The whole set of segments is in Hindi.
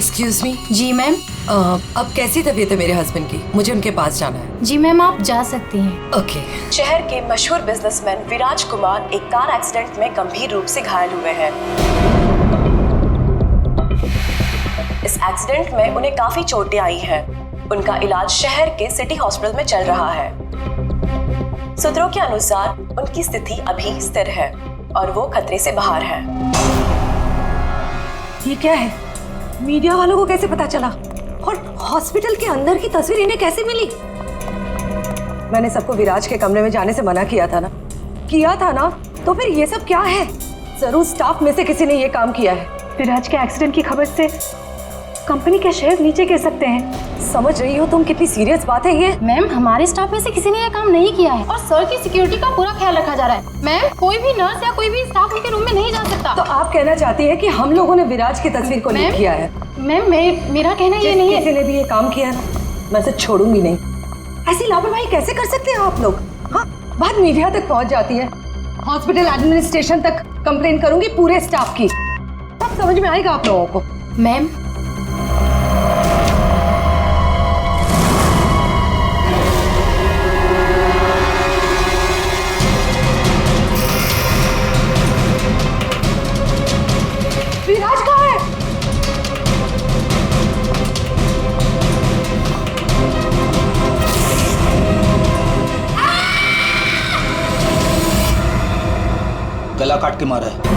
Excuse me. जी मैम। अब कैसी तबीयत है मेरे हस्बैंड की? मुझे उनके पास जाना है। जी मैम, आप जा सकती हैं। ओके। शहर के मशहूर बिजनेसमैन विराज कुमार एक कार एक्सीडेंट में गंभीर रूप से घायल हुए हैं। इस एक्सीडेंट में उन्हें काफी चोटें आई हैं। उनका इलाज शहर के सिटी हॉस्पिटल में चल रहा है। सूत्रों के अनुसार उनकी स्थिति अभी स्थिर है और वो खतरे से बाहर है। ये क्या है? मीडिया वालों को कैसे पता चला? और हॉस्पिटल के अंदर की तस्वीर इन्हें कैसे मिली? मैंने सबको विराज के कमरे में जाने से मना किया था ना? तो फिर ये सब क्या है? जरूर स्टाफ में से किसी ने ये काम किया है। विराज के एक्सीडेंट की खबर से कंपनी के शेयर नीचे गिर सकते हैं। समझ रही हो तुम कितनी सीरियस बात है ये? मैम, हमारे स्टाफ में से किसी ने ये काम नहीं किया है और सर की सिक्योरिटी का पूरा ख्याल रखा जा रहा है। मैम, कोई भी नर्स या कोई भी स्टाफ उनके रूम में नहीं जा सकता। तो आप कहना चाहती है कि हम लोगों ने विराज की तस्वीर को लीक किया है? मैम, मेरा कहना ये नहीं है। किसी ने भी ये काम किया है ना, मैं इसे छोड़ूंगी नहीं। ऐसी लापरवाही कैसे कर सकते हैं आप लोग? हाँ, बात मीडिया तक पहुंच जाती है। हॉस्पिटल एडमिनिस्ट्रेशन तक कंप्लेन करूंगी पूरे स्टाफ की। अब समझ में आएगा आप लोगों को। मैम, विराज कहाँ है? गला काट के मारा है।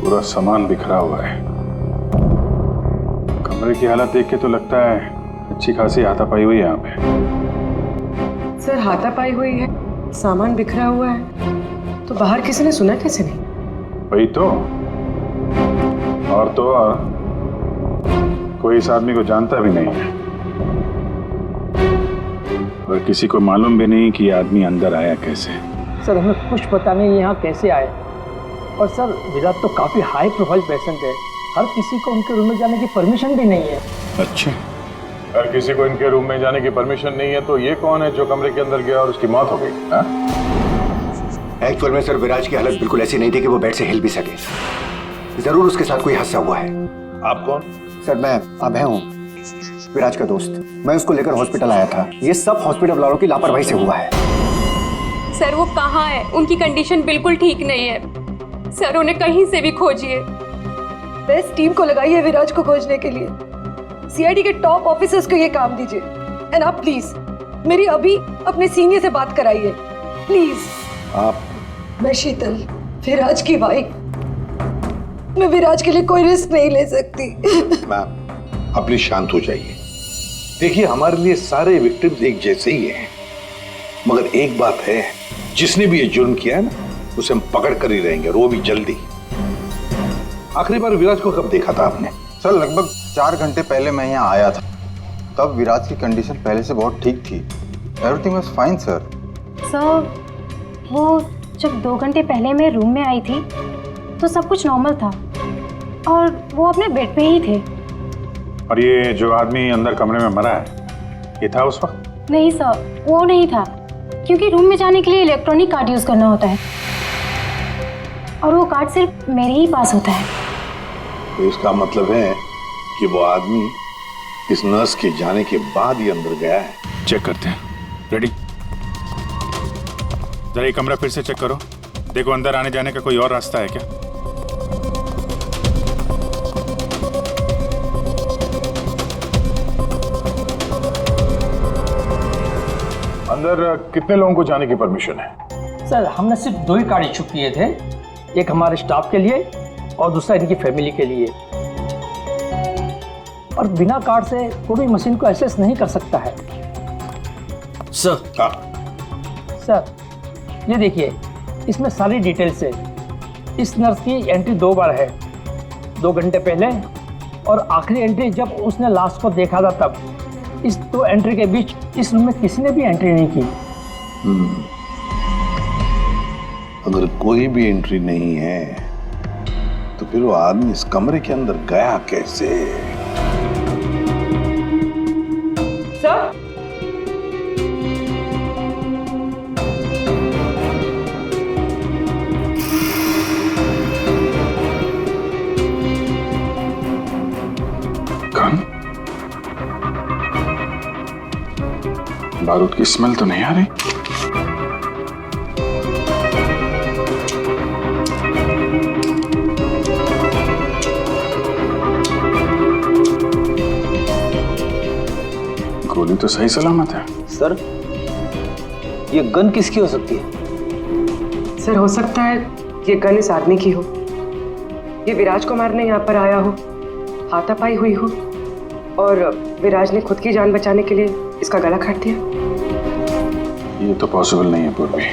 पूरा सामान बिखरा हुआ है। कमरे की हालत देख के तो लगता है अच्छी खासी हाथापाई हुई है यहाँ पे। सर, हाथापाई हुई है, सामान बिखरा हुआ है, तो बाहर किसी ने सुना कैसे नहीं? वही तो। और कोई इस आदमी को जानता भी नहीं है और किसी को मालूम भी नहीं कि ये आदमी अंदर आया कैसे। सर, हमें कुछ पता नहीं यहाँ कैसे आए। और सर, विराट तो काफी हाई प्रोफाइल पेशेंट है। हर किसी को उनके रूम में जाने की परमिशन भी नहीं है। अच्छा, हर किसी को इनके रूम में जाने की परमिशन नहीं है, तो ये कौन है जो कमरे के अंदर गया और उसकी मौत हो गई? एक्चुअल में सर, विराज की हालत बिल्कुल ऐसी नहीं थी कि वो बेड से हिल भी सके। जरूर उसके साथ कोई हादसा हुआ है। आप कौन? सर, मैं अभय हूँ, विराज का दोस्त। मैं उसको लेकर हॉस्पिटल आया था। ये सब हॉस्पिटल वालों की लापरवाही से हुआ है। सर, वो कहाँ है? उनकी कंडीशन बिल्कुल ठीक नहीं है। सर, उन्हें कहीं से भी खोजिए। बेस्ट टीम को लगाइए विराज को खोजने के लिए। सीआईडी के टॉप ऑफिसर्स को ये काम दीजिए। एंड आप प्लीज मेरी अभी अपने सीनियर से बात कराइए, प्लीज। आप? मैं शीतल, विराज की वाइफ। मैं विराज के लिए कोई रिस्क नहीं ले सकती। मैम, आप प्लीज शांत हो जाइए। देखिए, हमारे लिए सारे विक्टिम्स एक जैसे ही हैं, मगर एक बात है, जिसने भी ये जुर्म किया है ना, उसे हम पकड़ कर ही रहेंगे, और वो भी जल्दी। आखिरी बार विराज को कब देखा था आपने? सर, लगभग 4 घंटे पहले मैं यहाँ आया था। तब विराज की कंडीशन पहले से बहुत ठीक थी। Everything was fine sir. Sir, वो जब 2 घंटे पहले मैं रूम में आई थी तो सब कुछ नॉर्मल था और वो अपने बेड पे ही थे। और ये जो आदमी अंदर कमरे में मरा है, ये था उस वक्त? नहीं सर, वो नहीं था, क्योंकि रूम में जाने के लिए इलेक्ट्रॉनिक कार्ड यूज करना होता है और वो कार्ड सिर्फ मेरे ही पास होता है। तो इसका मतलब है कि वो आदमी इस नर्स के जाने के बाद ही अंदर गया है। चेक करते हैं। रेडी? जरा ये कमरा फिर से चेक करो, देखो अंदर आने जाने का कोई और रास्ता है क्या। अंदर कितने लोगों को जाने की परमिशन है? सर, हमने सिर्फ 2 ही कार्ड इशू किए थे। एक हमारे स्टाफ के लिए और दूसरा इनकी फैमिली के लिए। और बिना कार्ड से कोई भी मशीन को एक्सेस नहीं कर सकता है। सर, सर, ये देखिए, इसमें सारी डिटेल्स है। इस नर्स की एंट्री 2 बार है, 2 घंटे पहले और आखिरी एंट्री जब उसने लास्ट को देखा था तब। इस 2 एंट्री के बीच इस रूम में किसी ने भी एंट्री नहीं की। अगर कोई भी एंट्री नहीं है तो फिर वो आदमी इस कमरे के अंदर गया कैसे? Sir, gun? बारूद की स्मेल तो नहीं आ रही। गोली तो सही सलामत है। सर, ये गन किसकी हो सकती है? सर हो सकता है ये गन इस आदमी की हो, ये विराज को मारने यहाँ पर आया हो, हाथापाई हुई हो और विराज ने खुद की जान बचाने के लिए इसका गला काट दिया। ये तो पॉसिबल नहीं है पूर्वी।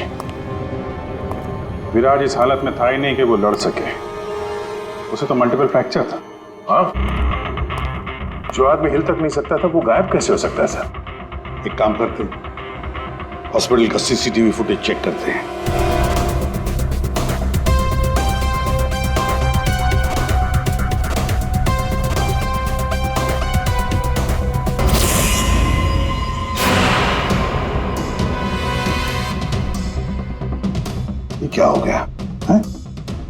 विराज इस हालत में था ही नहीं कि वो लड़ सके। उसे तो मल्टीपल फ्रैक्चर था। हाँ, जो आदमी हिल तक नहीं सकता था वो गायब कैसे हो सकता है सर? एक काम करते हैं, हॉस्पिटल का सीसीटीवी फुटेज चेक करते हैं। ये क्या हो गया है?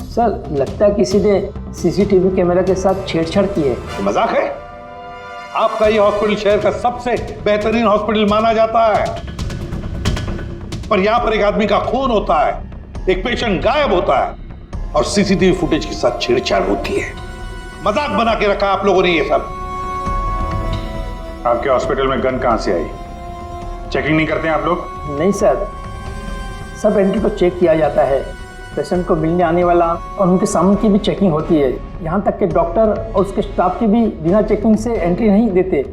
सर, लगता है किसी ने सीसीटीवी कैमरा के साथ छेड़छाड़ की है। मजाक है? आपका ये हॉस्पिटल शहर का सबसे बेहतरीन हॉस्पिटल माना जाता है, पर यहां पर एक आदमी का खून होता है, एक पेशेंट गायब होता है और सीसीटीवी फुटेज के साथ छेड़छाड़ होती है। मजाक बना के रखा आप लोगों ने ये सब। आपके हॉस्पिटल में गन कहां से आई? चेकिंग नहीं करते हैं आप लोग? नहीं सर, सब एंट्री को चेक किया जाता है। पेशेंट को मिलने आने वाला और उनके सामान की भी चेकिंग होती है। यहाँ तक कि डॉक्टर और उसके स्टाफ की भी बिना चेकिंग से एंट्री नहीं देते।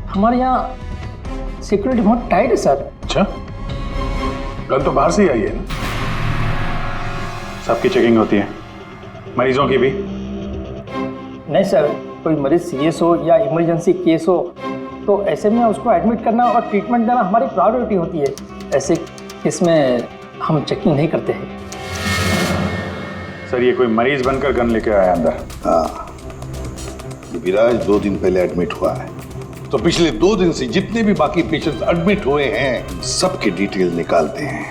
हमारे यहाँ सिक्योरिटी बहुत टाइट है सर। अच्छा, गन तो बाहर से ही आई है ना? सबकी चेकिंग होती है, मरीजों की भी? नहीं सर, कोई मरीज सीरियस हो या इमरजेंसी केस हो तो ऐसे में उसको एडमिट करना और ट्रीटमेंट देना हमारी प्रायोरिटी होती है। ऐसे केस में हम चेकिंग नहीं करते हैं। सर, ये कोई मरीज बनकर गन लेके आया अंदर? हाँ, विराज 2 दिन पहले एडमिट हुआ है, तो पिछले 2 दिन से जितने भी बाकी पेशेंट्स एडमिट हुए हैं सबके डिटेल निकालते हैं।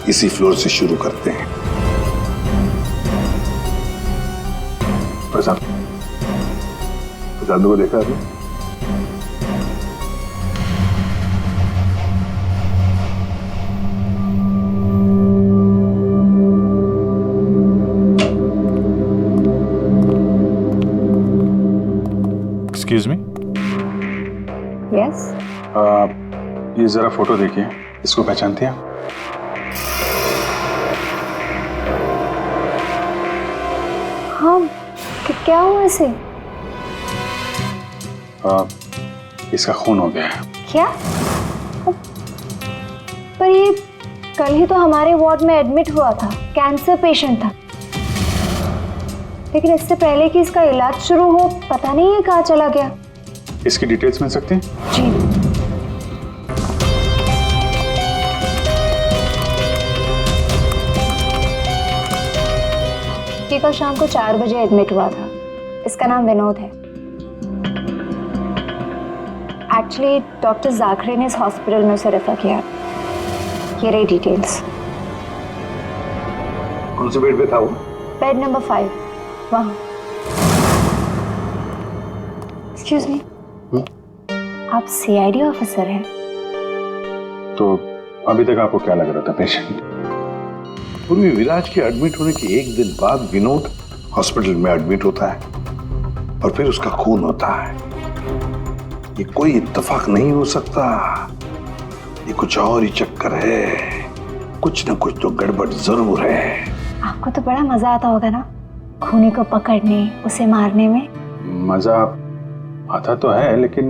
इसी फ्लोर से शुरू करते हैं। प्रसाद को देखा अभी? Excuse me. यस। ये जरा फोटो देखिए, इसको पहचानते हैं आप? हाँ, क्या हुआ इसे? इसका खून हो गया है। क्या? पर ये कल ही तो हमारे वार्ड में एडमिट हुआ था, कैंसर पेशेंट था। लेकिन इससे पहले कि इसका इलाज शुरू हो, पता नहीं है कहाँ चला गया। इसकी डिटेल्स मिल सकती हैं? जी। ये कल शाम को 4 बजे एडमिट हुआ था। इसका नाम विनोद है। एक्चुअली डॉक्टर जाखरे ने इस हॉस्पिटल में उसे रेफर किया। ये रही डिटेल्स। कौन से बेड पे था वो? बेड नंबर 5, वहाँ। एक्सक्यूज मी, आप सीआईडी ऑफिसर हैं? तो अभी तक आपको क्या लग रहा था पेशेंट? पूर्वी विराज के एडमिट होने के 1 दिन बाद विनोद हॉस्पिटल में एडमिट होता है और फिर उसका खून होता है। ये कोई इत्तेफाक नहीं हो सकता, ये कुछ और ही चक्कर है। कुछ न कुछ तो गड़बड़ जरूर है। आपको तो बड़ा मजा आता होगा ना, खूनी को पकड़ने, उसे मारने में। मजा आता तो है, लेकिन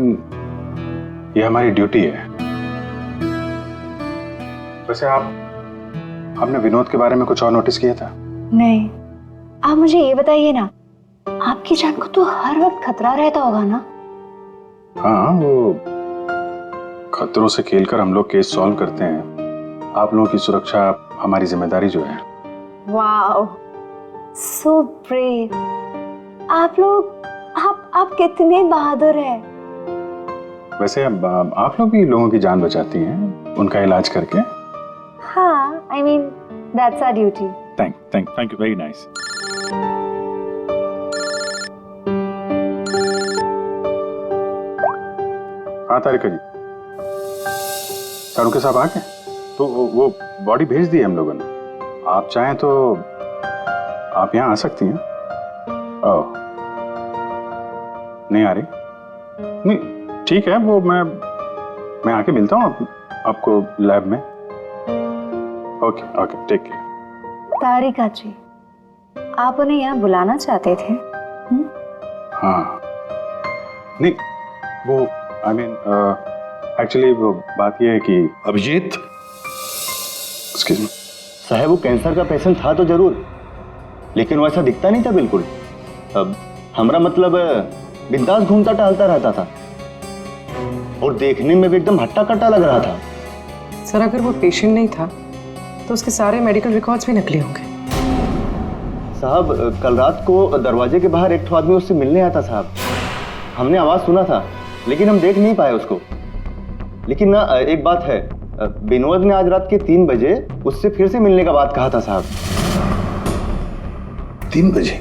ये हमारी ड्यूटी है। वैसे आपने विनोद के बारे में कुछ और नोटिस किया था? नहीं। आप मुझे ये बताइए ना, आपकी जान को तो हर वक्त खतरा रहता होगा ना? हाँ, वो खतरों से खेलकर हम लोग केस सॉल्व करते हैं। आप लोगों की सुरक्षा हमारी जिम्मेदारी जो है। Wow, so brave. आप लोग आप कितने बहादुर हैं। वैसे अब आप लोग भी लोगों की जान बचाती हैं उनका इलाज करके। हाँ, I mean that's our duty. Thank you, very nice. हाँ तारिका जी, सारुके साहब आ गए? तो वो बॉडी भेज दी है हम लोगों ने। आप चाहें तो आप यहाँ आ सकती हैं। ओह, नहीं आ रही? नहीं, ठीक है, वो मैं आके मिलता हूँ आपको लैब में। Okay, take care. Tarika ji, आप उन्हें यहाँ बुलाना चाहते थे? हाँ, नहीं, वो आई मीन एक्चुअली वो बात ये है कि अभिजीत, एक्सक्यूज मी साहब, वो कैंसर का पेशेंट था तो जरूर, लेकिन वो ऐसा दिखता नहीं था बिल्कुल। अब हमारा मतलब बिंदास घूमता टहलता रहता था और देखने में भी एकदम हट्टा कट्टा लग रहा था। सर, अगर वो पेशेंट नहीं था तो उसके सारे मेडिकल रिकॉर्ड्स भी नकली होंगे। साहब, कल रात को दरवाजे के बाहर एक आदमी उससे मिलने आया था साहब। हमने आवाज सुना था लेकिन हम देख नहीं पाए उसको। लेकिन ना एक बात है, विनोद ने आज रात के 3 बजे उससे फिर से मिलने का बात कहा था साहब। 3 बजे?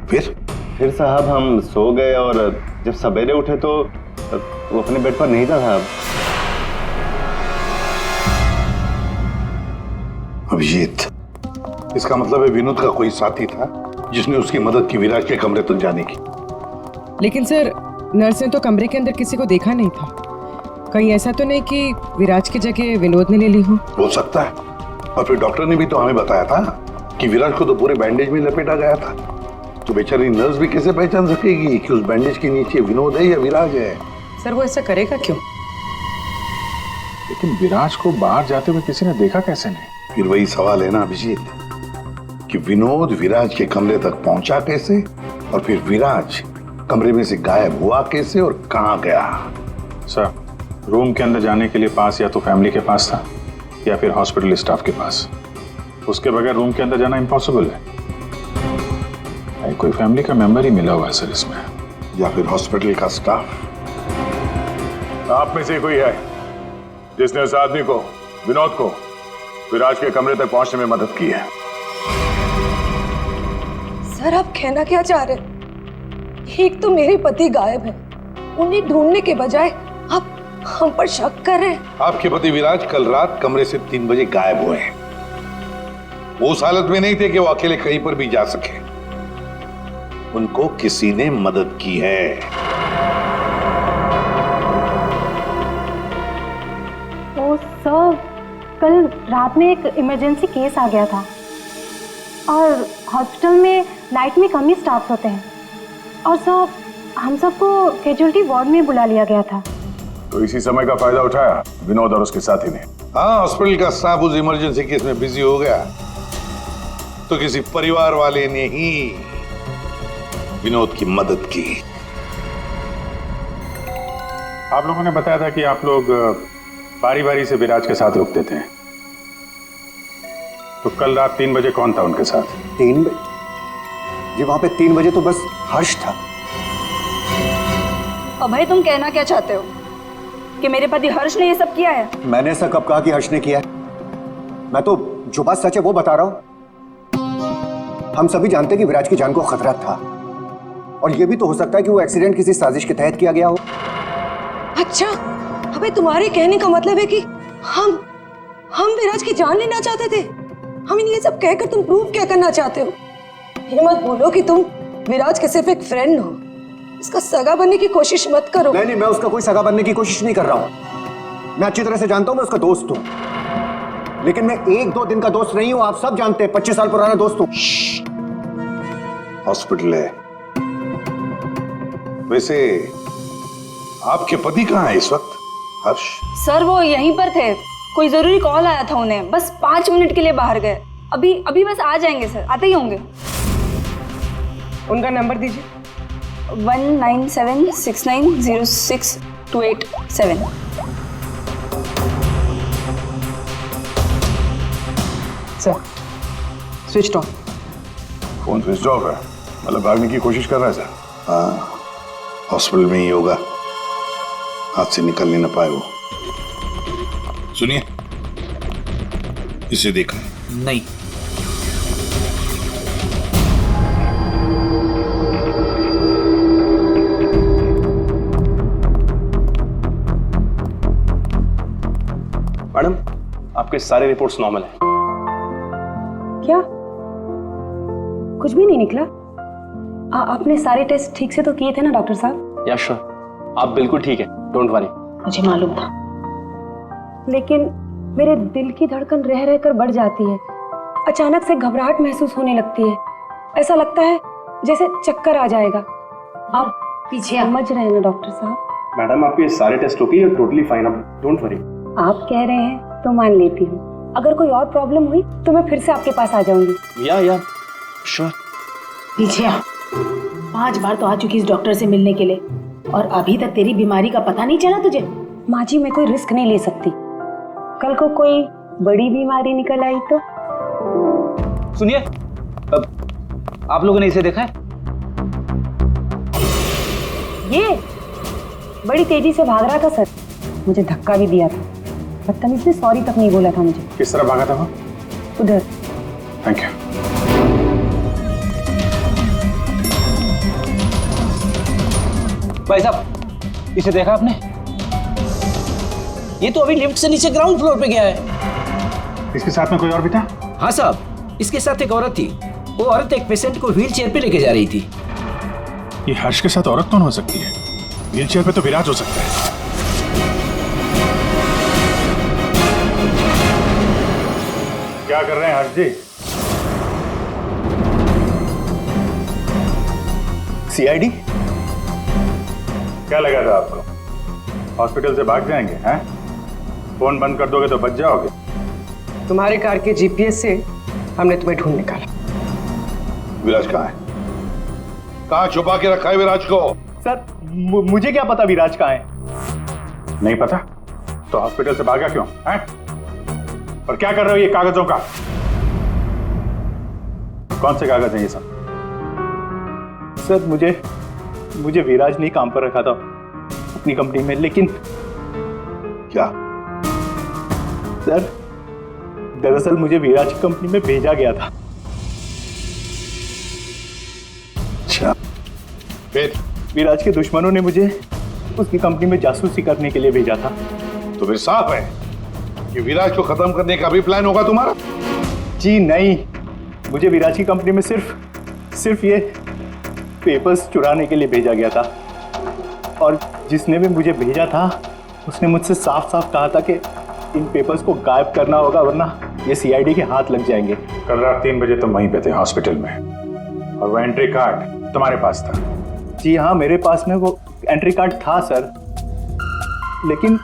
फिर साहब हम सो गए और जब सवेरे उठे तो वो अपने बेड पर नहीं था साहब। अभिजीत, इसका मतलब है विनोद का कोई साथी था जिसने उसकी मदद की विराज के कमरे तक जाने की। लेकिन सर, नर्स ने तो कमरे के अंदर किसी को देखा नहीं था। कहीं ऐसा तो नहीं कि विराज की जगह विनोद ने ले ली हो सकता है। और फिर डॉक्टर ने भी तो हमें बताया था कि विराज को तो पूरे बैंडेज में लपेटा गया था। तो बेचारी नर्स भी कैसे पहचान सकेगी कि उस बैंडेज के नीचे विनोद है या विराज है? सर, वो ऐसा करेगा क्यों? लेकिन विराज को बाहर जाते हुए किसी ने देखा कैसे नहीं? फिर वही सवाल है ना अभिजीत, कि विनोद विराज के कमरे तक पहुंचा कैसे और फिर विराज कमरे में से गायब हुआ कैसे और कहां गया? सर, रूम के अंदर जाने के लिए पास या तो फैमिली के पास था या फिर हॉस्पिटल स्टाफ के पास। उसके बगैर रूम के अंदर जाना इम्पॉसिबल है। कोई फैमिली का मेंबर ही मिला हुआ है सर इसमें, या फिर हॉस्पिटल का स्टाफ। आप में से कोई है जिसने उस आदमी को, विनोद को, विराज के कमरे तक पहुंचने में मदद की है? सर, आप कहना क्या चाह रहे हैं? एक तो मेरे पति गायब है, उन्हें ढूंढने के बजाय आप हम पर शक कर रहे हैं। आपके पति विराज कल रात कमरे से 3 बजे गायब हुए हैं। वो उस हालत में नहीं थे कि वो अकेले कहीं पर भी जा सके। उनको किसी ने मदद की है। ओ सर, कल रात में एक इमरजेंसी केस आ गया था और हॉस्पिटल में नाइट में कम ही स्टाफ होते हैं और सर हम सबको कैजुअलिटी वार्ड में बुला लिया गया था। तो इसी समय का फायदा उठाया विनोद और उसके साथी ने। हाँ, हॉस्पिटल का स्टाफ उस इमरजेंसी केस में बिजी हो गया तो किसी परिवार वाले ने ही विनोद की मदद की। आप लोगों ने बताया था कि आप लोग बारी बारी से विराज के साथ रुकते थे, तो कल रात 3 बजे कौन था उनके साथ? 3 बजे जी, वहां पे 3 बजे तो बस हर्ष था। अभय, तुम कहना क्या चाहते हो कि मेरे पति हर्ष ने ये सब किया है? मैंने ऐसा कब कहा कि हर्ष ने किया है? मैं तो जो बात सच है वो बता रहा हूं। हम सभी जानते हैं कि विराज की जान को खतरा था और ये भी तो हो सकता है कि वो एक्सीडेंट किसी साजिश के तहत किया गया हो। अच्छा, अबे तुम्हारे कहने का मतलब है कि हम विराज की जान लेना चाहते थे? हम ये सब कहकर तुम प्रूव क्या करना चाहते हो? ये मत बोलो कि तुम विराज के सिर्फ एक फ्रेंड हो, इसका सगा बनने की कोशिश मत करो। नहीं, मैं उसका कोई सगा बनने की कोशिश नहीं कर रहा हूं। मैं अच्छी तरह से जानता हूं मैं उसका दोस्त हूं, लेकिन मैं 1-2 दिन का दोस्त नहीं हूं। आप सब जानते हैं 25 साल पुराना दोस्त हूं। हॉस्पिटल है। वैसे आपके पति कहाँ है इस वक्त? हर्ष? सर, वो यहीं पर थे। कोई जरूरी कॉल आया था उन्हें, बस 5 मिनट के लिए बाहर गए। अभी बस आ जाएंगे सर, आते ही होंगे। उनका नंबर दीजिए। 1976906287। Sir switch off. Phone switch off है, मतलब भागने की कोशिश कर रहा है सर। हाँ, हॉस्पिटल में ही होगा, हाथ से निकल नहीं ना पाए वो। सुनिए, इसे देखा है? नहीं। मैडम, आपके सारे रिपोर्ट्स नॉर्मल हैं। क्या कुछ भी नहीं निकला? आपने सारे टेस्ट ठीक से तो किए थे ना डॉक्टर साहब? या श्योर, आप बिल्कुल ठीक है, डोंट वरी। मुझे मालूम था, लेकिन मेरे दिल की धड़कन रह रहकर बढ़ जाती है। अचानक से घबराहट महसूस होने लगती है। ऐसा लगता है जैसे चक्कर आ जाएगा। आप पीछे समझ रहे हैं ना डॉक्टर साहब? मैडम, आपके सारे test okay, you totally fine, आप डोंट वरी। आप कह रहे हैं तो मान लेती हूँ। अगर कोई और प्रॉब्लम हुई तो मैं फिर से आपके पास आ जाऊंगी। या श्योर। पीछे आ। 5 बार तो आ चुकी इस डॉक्टर से मिलने के लिए और अभी तक तेरी बीमारी का पता नहीं चला तुझे? माँ जी, मैं कोई रिस्क नहीं ले सकती। कल को कोई बड़ी बीमारी निकल आई तो? सुनिए, आप लोगों ने इसे देखा है? ये बड़ी तेजी से भाग रहा था सर, मुझे धक्का भी दिया था। बदतमीज ने सॉरी तक नहीं बोला था मुझे। किस तरह भागा था वो? उधर। Thank you. भाई साहब, इसे देखा आपने? ये तो अभी लिफ्ट से नीचे ग्राउंड फ्लोर पे गया है। इसके साथ में कोई और भी था? हाँ साहब, इसके साथ एक औरत थी। वो औरत एक पेशेंट को व्हील चेयर पे लेके जा रही थी। ये हर्ष के साथ औरत कौन हो सकती है? व्हील चेयर पे तो विराज हो सकता है। क्या कर रहे हैं हर्ष जी? सीआईडी? क्या लगा था आपको? हॉस्पिटल से भाग जाएंगे हैं? फोन बंद कर दोगे तो बच जाओगे। तुम्हारे कार के जीपीएस से हमने तुम्हें ढूंढ निकाला। विराज कहाँ है? कहाँ छुपा के रखा है विराज को? सर, मुझे क्या पता विराज कहाँ है? नहीं पता तो हॉस्पिटल से भागा क्यों हैं? और क्या कर रहे हो ये कागजों का? कौन से कागज हैं ये सब? सर, मुझे विराज ने काम पर रखा था अपनी कंपनी में, लेकिन क्या? सर, दरअसल मुझे विराज की कंपनी में भेजा गया था। अच्छा, फिर? विराज के दुश्मनों ने मुझे उसकी कंपनी में जासूसी करने के लिए भेजा था। तो फिर साफ है कि विराज को खत्म करने का भी प्लान होगा तुम्हारा? जी नहीं, मुझे विराज की कंपनी में सिर्फ ये पेपर्स चुराने के लिए भेजा गया था। और जिसने भी मुझे भेजा था उसने मुझसे साफ साफ कहा था कि इन पेपर्स को गायब करना होगा, वरना ये सीआईडी के हाथ लग जाएंगे। कल रात 3 बजे तुम वहीं पे थे हॉस्पिटल में, और वो एंट्री कार्ड तुम्हारे पास था? जी हाँ, मेरे पास में वो एंट्री कार्ड था सर, लेकिन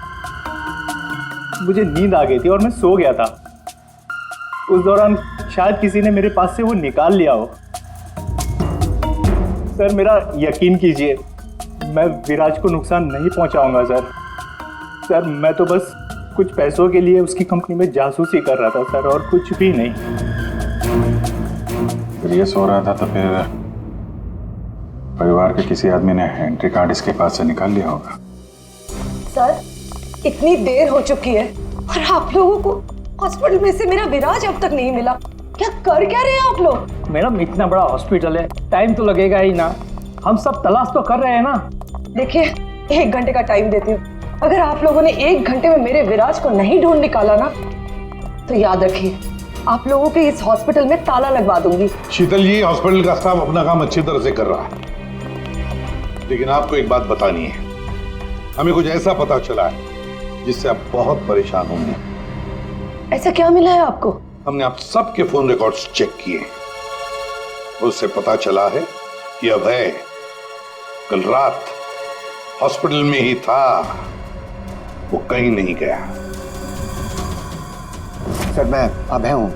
मुझे नींद आ गई थी और मैं सो गया था। उस दौरान शायद किसी ने मेरे पास से वो निकाल लिया हो। सर, मेरा यकीन कीजिए, मैं विराज को नुकसान नहीं पहुंचाऊंगा सर, मैं तो बस कुछ पैसों के लिए उसकी कंपनी में जासूसी कर रहा था सर, और कुछ भी नहीं। फिर ये सो रहा था तो फिर परिवार के किसी आदमी ने एंट्री कार्ड इसके पास से निकाल लिया होगा। सर, इतनी देर हो चुकी है और आप लोगों को हॉस्पिटल में से मेरा विराज अब तक नहीं मिला। क्या कर क्या रहे हैं आप लोग? मैडम, इतना बड़ा हॉस्पिटल है, टाइम तो लगेगा ही ना। हम सब तलाश तो कर रहे हैं ना। देखिए, 1 घंटे का टाइम देती हूँ। अगर आप लोगों ने 1 घंटे में मेरे विराज को नहीं ढूंढ निकाला ना, तो याद रखिए, आप लोगों के इस हॉस्पिटल में ताला लगवा दूंगी। शीतल जी, हॉस्पिटल का स्टाफ अपना काम अच्छी तरह से कर रहा है, लेकिन आपको एक बात बतानी है। हमें कुछ ऐसा पता चला है जिससे आप बहुत परेशान होंगे। ऐसा क्या मिला है आपको? हमने आप सबके फोन रिकॉर्ड्स चेक किए, उससे पता चला है कि अभय कल रात हॉस्पिटल में ही था, वो कहीं नहीं गया। सर, मैं अभय हूँ,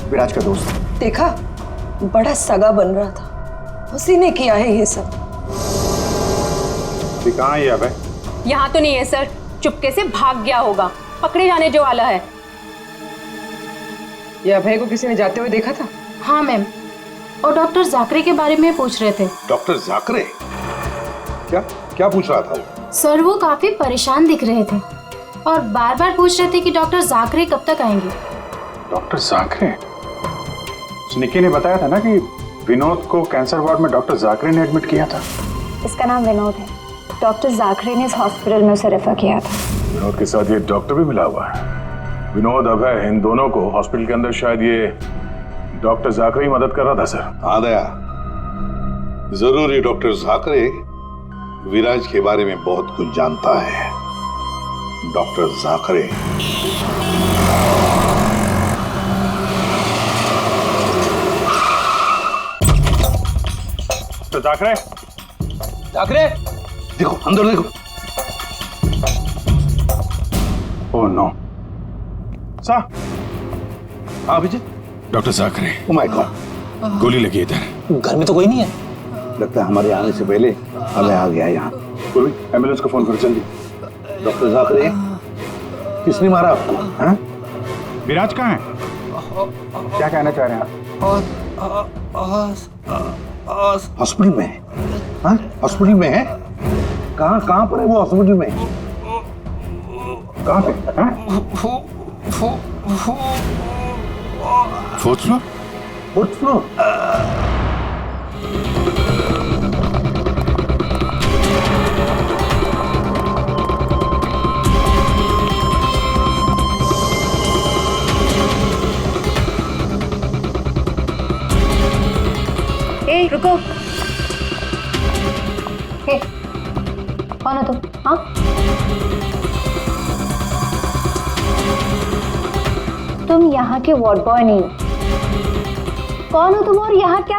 विराज का दोस्त। देखा, बड़ा सगा बन रहा था, उसी ने किया है ये सब। कहाँ है अभय? यहाँ तो नहीं है सर, चुपके से भाग गया होगा, पकड़े जाने जो वाला है। ये अभय को किसी ने जाते हुए देखा था? हाँ मैम, और डॉक्टर जाकरे के बारे में पूछ रहे थे। डॉक्टर जाकरे? क्या क्या पूछ रहा था वो? सर वो काफी परेशान दिख रहे थे और बार बार पूछ रहे थे कि डॉक्टर जाकरे कब तक आएंगे। डॉक्टर जाकरे? निकी ने बताया था ना कि विनोद को कैंसर वार्ड में डॉक्टर जाकरे ने एडमिट किया था। इसका नाम विनोद है। डॉक्टर जाकरे ने इस हॉस्पिटल में उसे रेफर किया था। विनोद के साथ ये डॉक्टर भी मिला हुआ है। विनोद, अभय, इन दोनों को हॉस्पिटल के अंदर शायद ये डॉक्टर जाकरे ही मदद कर रहा था सर। हाँ दया, जरूर ये डॉक्टर जाकरे विराज के बारे में बहुत कुछ जानता है। डॉक्टर जाकरे तो जाकरे देखो, अंदर देखो। ओह नो सा। हाँ विजय, डॉक्टर जाकरे। ओ माय गॉड, गोली लगी इधर। घर में तो कोई नहीं है। लगता है हमारे आने से पहले हमें आ गया यहाँ। कोई एम्बुलेंस को फोन करो जल्दी। डॉक्टर जाकरे, किसने मारा आपको? हाँ? विराज कहाँ है? क्या कहना चाह रहे हैं आप? हॉस्पिटल में है? हाँ, हॉस्पिटल में है? कहाँ पर है वो हॉस्पिटल में? कहाँ पे? Fourth floor? Fourth floor? ए रुको। हे, कौन हो तुम? हाँ, तुम यहाँ के वार्ड बॉय नहीं हो। कौन हो तुम और यहाँ क्या?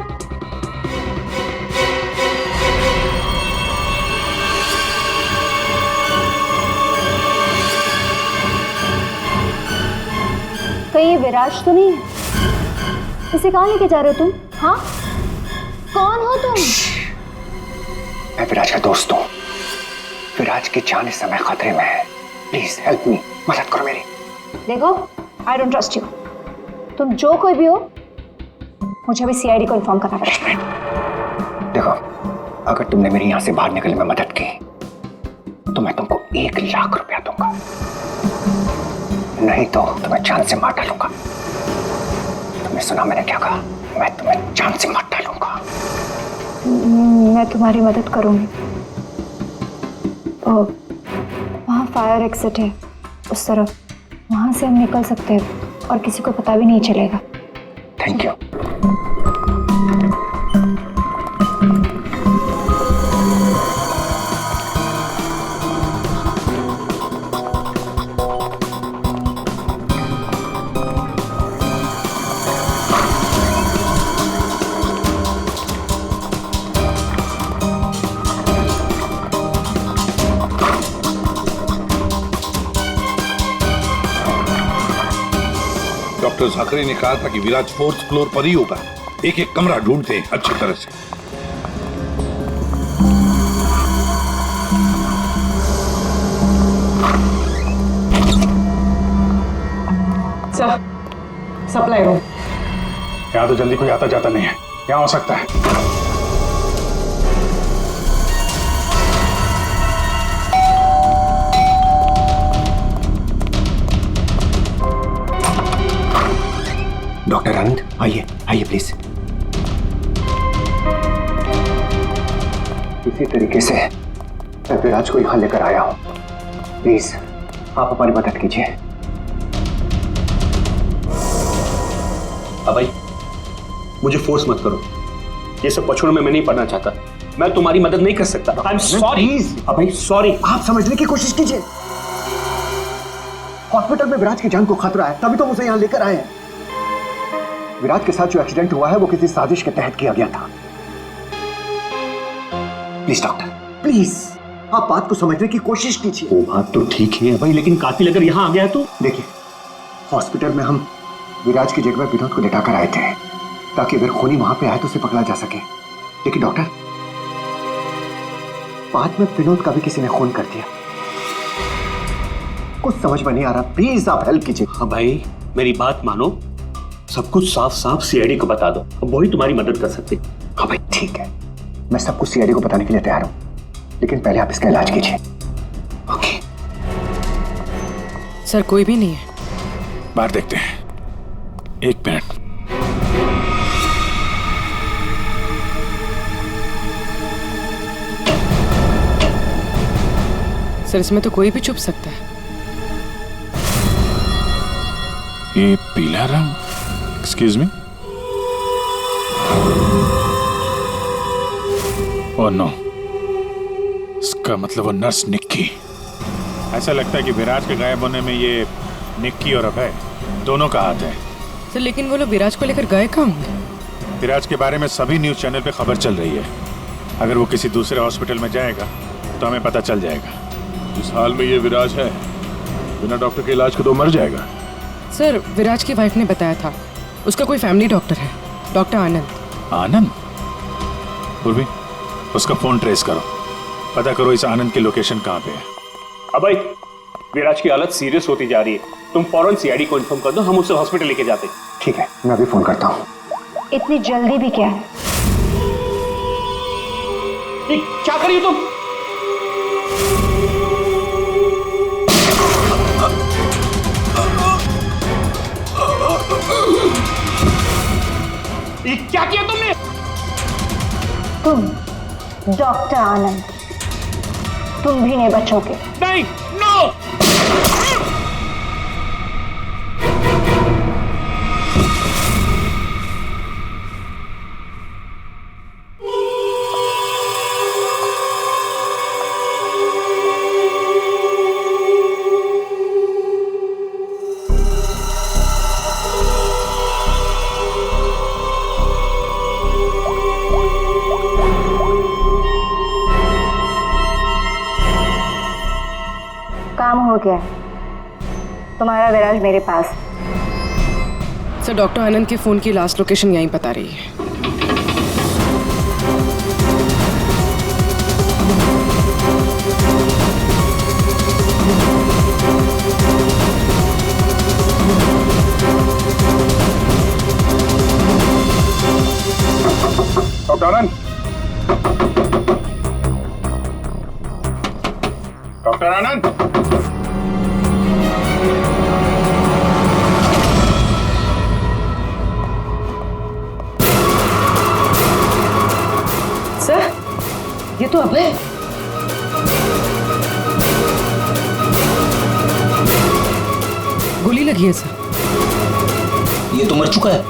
कहीं ये विराज तो नहीं है? इसे कहाँ लेके जा रहे हो तुम? हाँ, कौन हो तुम? मैं विराज का दोस्त हूँ। विराज की जान इस समय खतरे में है। प्लीज हेल्प मी, मदद करो मेरी। देखो, आई डोंट ट्रस्ट यू। तुम जो कोई भी हो, मुझे अभी सीआईडी को इन्फॉर्म करना पड़ेगा। देखो, अगर तुमने मेरी यहाँ से बाहर निकलने में मदद की तो मैं तुमको 1 लाख रुपया दूंगा, नहीं तो तुम्हें जान से मार डालूंगा। तुमने सुना मैंने क्या कहा? मैं तुम्हें जान से मार डालूंगा। मैं तुम्हारी मदद करूंगी। वहाँ फायर एग्जिट है उस तरफ, वहां से हम निकल सकते हैं और किसी को पता भी नहीं चलेगा। Thank you. डॉक्टर जाकरे ने कहा था कि विराज 4th फ्लोर पर ही होगा। एक एक कमरा ढूंढते हैं अच्छी तरह से। Sir, supply room. यहाँ तो जल्दी कोई आता जाता नहीं है। यहाँ हो सकता है। डॉक्टर आनंद, आइए आइए प्लीज। इसी तरीके से मैं विराज को यहां लेकर आया हूं। प्लीज आप हमारी मदद कीजिए। अभय, मुझे फोर्स मत करो। ये सब पछुड़ में मैं नहीं पढ़ना चाहता। मैं तुम्हारी मदद नहीं कर सकता। I am sorry Abhay, sorry. आप समझने की कोशिश कीजिए। हॉस्पिटल में विराज की जान को खतरा है, तभी तो उसे यहां लेकर आए हैं। विराज के साथ जो एक्सीडेंट हुआ है वो किसी साजिश के तहत किया गया था। प्लीज डॉक्टर, प्लीज आप बात को समझने की कोशिश कीजिए। वो बात तो ठीक है भाई, लेकिन कातिल अगर यहाँ आ गया तो? देखिए, हॉस्पिटल में हम विराज की जगह विनोद को लेटाकर आए थे ताकि अगर खूनी वहां पे आए तो उसे पकड़ा जा सके। लेकिन डॉक्टर, बाद में विनोद का भी किसी ने खून कर दिया। कुछ समझ में नहीं आ रहा। प्लीज आप हेल्प कीजिए। हाँ भाई, मेरी बात मानो। सब कुछ साफ साफ सीआईडी को बता दो, अब वही तुम्हारी मदद कर सकते। हाँ भाई ठीक है, मैं सब कुछ सीआईडी को बताने के लिए तैयार हूँ, लेकिन पहले आप इसका इलाज कीजिए। ओके सर कोई भी नहीं है। बाहर देखते हैं, एक मिनट। सर इसमें तो कोई भी छुप सकता है। ये पीला रंग, एक्सक्यूज मी। ओह नो, इसका मतलब वो नर्स निक्की। ऐसा लगता है कि विराज के गायब होने में ये निक्की और अभय दोनों का हाथ है। सर लेकिन वो लोग विराज को लेकर गए कहाँ होंगे? विराज के बारे में सभी न्यूज चैनल पे खबर चल रही है। अगर वो किसी दूसरे हॉस्पिटल में जाएगा तो हमें पता चल जाएगा। इस हाल में ये विराज है, बिना डॉक्टर के इलाज को तो मर जाएगा। सर विराज की वाइफ ने बताया था उसका कोई फैमिली डॉक्टर है, डॉक्टर आनंद। आनंद? पूर्वी, उसका फोन ट्रेस करो, पता करो इस आनंद की लोकेशन कहाँ पे है। अबे विराज की हालत सीरियस होती जा रही है, तुम फौरन सीआईडी को इन्फॉर्म कर दो, हम उसे हॉस्पिटल लेके जाते। ठीक है, मैं अभी फोन करता हूँ। इतनी जल्दी भी क्या है? क्या करिए तुम? क्या किया तुमने? तुम डॉक्टर आनंद, तुम भी नहीं बचोगे। नहीं, नो। काम हो गया, तुम्हारा विराज मेरे पास। सर डॉक्टर आनंद के फोन की लास्ट लोकेशन यहीं बता रही है। डॉक्टर आनंद, डॉक्टर आनंद, सर ये तो अभय। गोली लगी है सर। ये तो मर चुका है।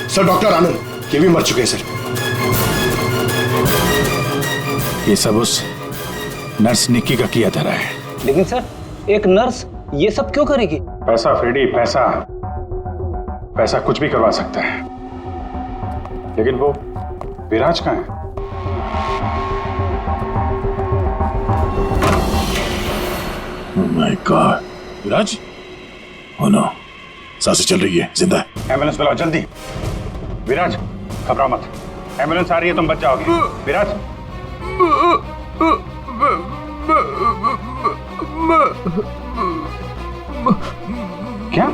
सर डॉक्टर आनंद ये भी मर चुके हैं सर। ये सब उस नर्स निक्की का किया धरा है। लेकिन सर एक नर्स ये सब क्यों करेगी? पैसा फ्रेडी, पैसा, पैसा कुछ भी करवा सकता है। लेकिन वो विराज कहाँ है? My God, Viraj? Oh no, सांसें चल रही है, जिंदा है। एम्बुलेंस बुलाओ जल्दी। विराज घबराओ मत, एम्बुलेंस आ रही है, तुम बच जाओगे। विराज क्या?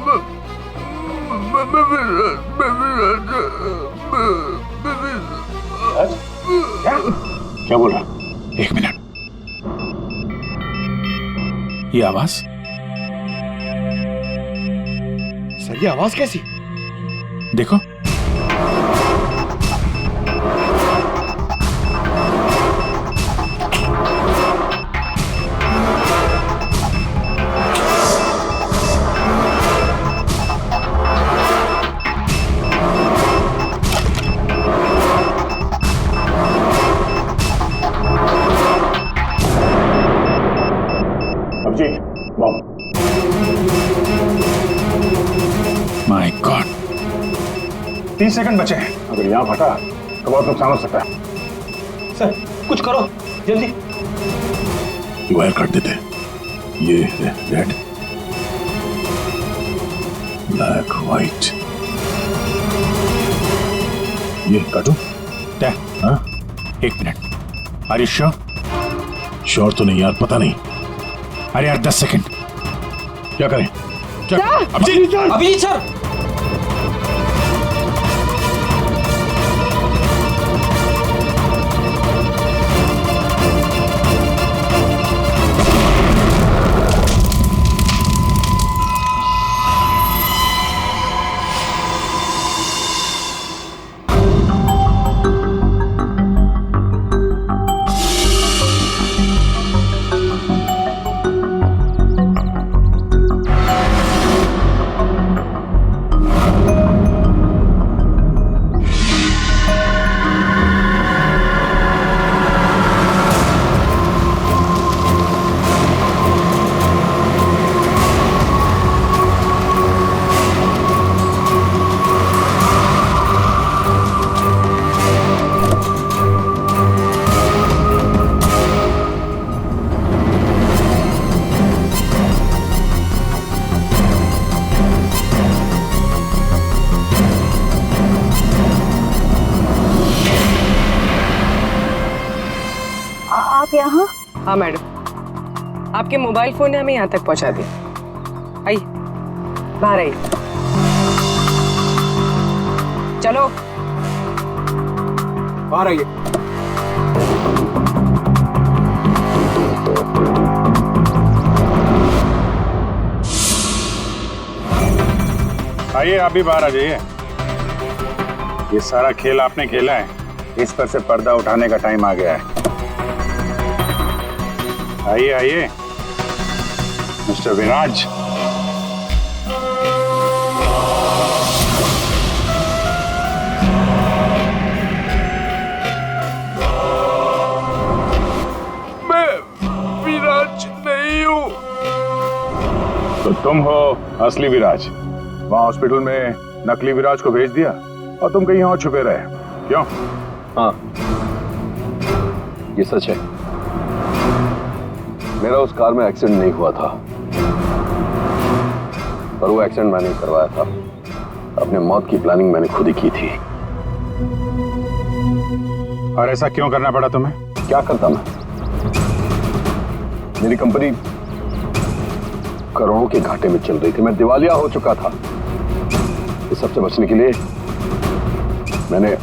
क्या बोल रहा? एक मिनट, ये आवाज? सर ये आवाज कैसी? देखो, माय गॉड, 30 सेकंड बचे हैं। अगर यहाँ फटा तो बहुत नुकसान हो सकता है। सर कुछ करो जल्दी। वायर काट देते हैं। ये रेड, ब्लैक, व्हाइट, ये काटो। हाँ? एक minute, are you sure? Sure तो नहीं यार, पता नहीं। अरे यार 10 सेकंड। क्या करें? अभी सर। आप यहाँ? हाँ मैडम, आपके मोबाइल फोन ने हमें यहाँ तक पहुँचा दिया। आइए बाहर आइए, चलो बाहर आइए। आइए, आप भी बाहर आ जाइए। ये सारा खेल आपने खेला है, इस पर से पर्दा उठाने का टाइम आ गया है। आइए आइए मिस्टर विराज। मैं विराज नहीं हूँ। तो तुम हो असली विराज। वहां हॉस्पिटल में नकली विराज को भेज दिया और तुम कहीं और छुपे रहे, क्यों? हाँ, ये सच है। मेरा उस कार में एक्सीडेंट नहीं हुआ था, पर वो एक्सीडेंट मैंने करवाया था। अपने मौत की प्लानिंग मैंने खुद ही की थी। और ऐसा क्यों करना पड़ा तुम्हें? क्या करता मैं? मेरी कंपनी करोड़ों के घाटे में चल रही थी, मैं दिवालिया हो चुका था। इस सबसे बचने के लिए मैंने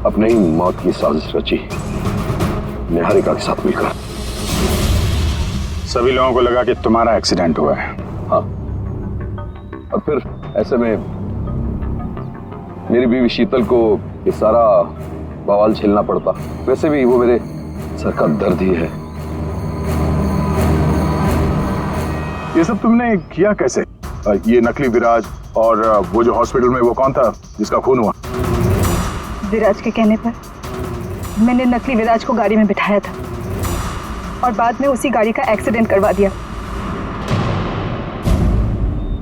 अपने ही मौत की साजिश रची, निहारिका के साथ मिलकर। सभी लोगों को लगा कि तुम्हारा एक्सीडेंट हुआ है। हाँ, और फिर ऐसे में मेरी बीवी शीतल को ये सारा बवाल झेलना पड़ता। वैसे भी वो मेरे सर का दर्द ही है। ये सब तुमने किया कैसे? ये नकली विराज और वो जो हॉस्पिटल में वो कौन था जिसका खून हुआ? विराज के कहने पर मैंने नकली विराज को गाड़ी में बिठाया था और बाद में उसी गाड़ी का एक्सीडेंट करवा दिया।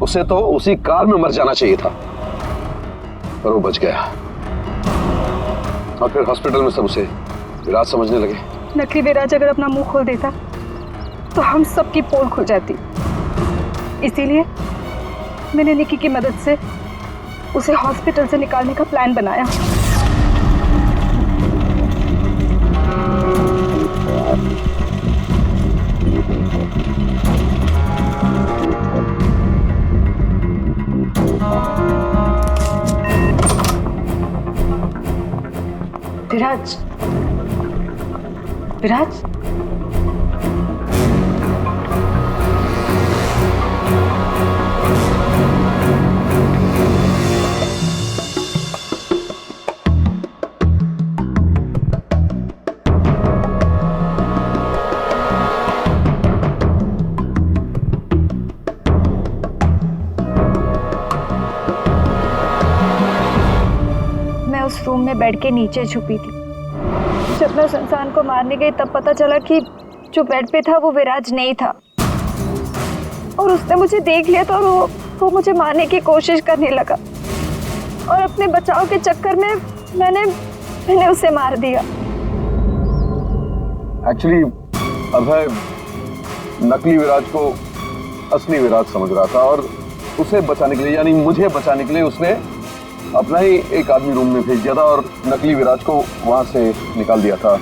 उसे तो उसी कार में मर जाना चाहिए था, पर वो बच गया। और फिर हॉस्पिटल में सब उसे विराज समझने लगे। नकली विराज अगर अपना मुंह खोल देता तो हम सबकी पोल खुल जाती। इसीलिए मैंने निकी की मदद से उसे हॉस्पिटल से निकालने का प्लान बनाया। विराज, विराज, उस रूम में बेड के नीचे छुपी थी। जब मैं उस इंसान को मारने गई तब पता चला कि जो बेड पे था वो विराज नहीं था, और उसने मुझे देख लिया तो वो मुझे मारने की कोशिश करने लगा, और अपने बचाव के चक्कर में मैंने उसे मार दिया। एक्चुअली अभय नकली विराज को असली विराज समझ रहा था, और उसे बचाने के लिए, यानी मुझे बचाने के लिए, उसने अपना ही एक आदमी रूम में भेज दिया था और नकली विराज को वहां से निकाल दिया था।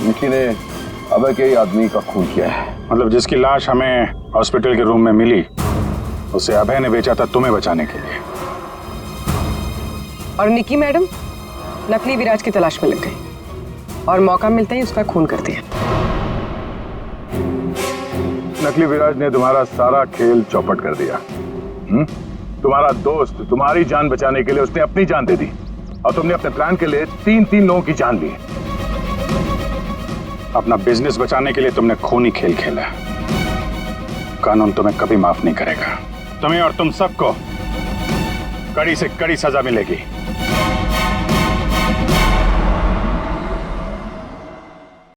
निकी ने अभय के आदमी का खून किया है। मतलब जिसकी लाश हमें हॉस्पिटल के रूम में मिली उसे अभय ने बेचा था तुम्हें बचाने के लिए। और निकी मैडम नकली विराज की तलाश में लग गई और मौका मिलते ही उसका खून कर दिया। नकली विराज ने तुम्हारा सारा खेल चौपट कर दिया। तुम्हारा दोस्त तुम्हारी जान बचाने के लिए उसने अपनी जान दे दी और तुमने अपने प्लान के लिए 3 लोगों की जान ली। अपना बिजनेस बचाने के लिए तुमने खूनी खेल खेला। कानून तुम्हें कभी माफ नहीं करेगा। तुम्हें और तुम सबको कड़ी से कड़ी सजा मिलेगी।